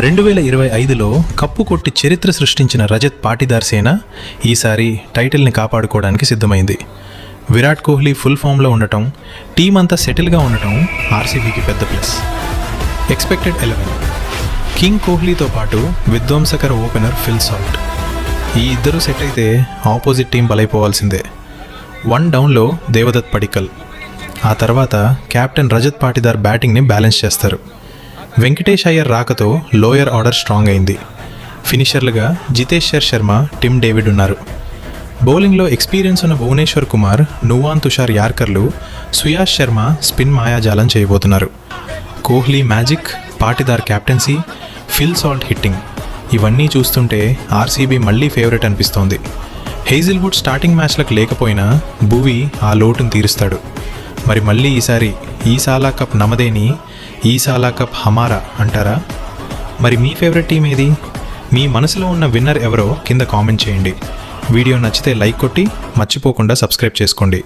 2025లో cup కొట్టి చరిత్ర సృష్టించిన రజత్ పాటీదార్ సేన ఈసారి టైటిల్ని కాపాడుకోవడానికి సిద్ధమైంది. విరాట్ కోహ్లీ ఫుల్ ఫామ్లో ఉండటం, టీం అంతా సెటిల్గా ఉండటం ఆర్సీబీకి పెద్ద ప్లస్. ఎక్స్పెక్టెడ్ 11 కింగ్ కోహ్లీతో పాటు విధ్వంసకర ఓపెనర్ ఫిల్ సాల్ట్. ఈ ఇద్దరు సెట్ అయితే ఆపోజిట్ టీం బలైపోవాల్సిందే. 1 డౌన్లో దేవదత్ పడిక్కల్, ఆ తర్వాత కెప్టెన్ రజత్ పాటీదార్ బ్యాటింగ్ని బ్యాలెన్స్ చేస్తారు. వెంకటేష్ అయ్యర్ రాకతో లోయర్ ఆర్డర్ స్ట్రాంగ్ అయింది. ఫినిషర్లుగా జితేశ్వర్ శర్మ, టిమ్ డేవిడ్ ఉన్నారు. బౌలింగ్లో ఎక్స్పీరియన్స్ ఉన్న భువనేశ్వర్ కుమార్, నువాన్ తుషార్ యార్కర్లు, సుయాష్ శర్మ స్పిన్ మాయాజాలం చేయబోతున్నారు. Kohli magic, Patidar captaincy, Phil Salt hitting, ఇవన్నీ చూస్తుంటే ఆర్సీబీ మళ్ళీ ఫేవరెట్ అనిపిస్తోంది. హేజిల్వుడ్ స్టార్టింగ్ మ్యాచ్లకు లేకపోయినా భువి ఆ లోటును తీరుస్తాడు. మరి మళ్ళీ ఈసారి ఈ సాలా కప్ నమదేని, ఈ సాలా కప్ హమారా అంటారా? మరి మీ ఫేవరెట్ టీం ఏది? మీ మనసులో ఉన్న విన్నర్ ఎవరో కింద కామెంట్ చేయండి. వీడియో నచ్చితే లైక్ కొట్టి మర్చిపోకుండా సబ్స్క్రైబ్ చేసుకోండి.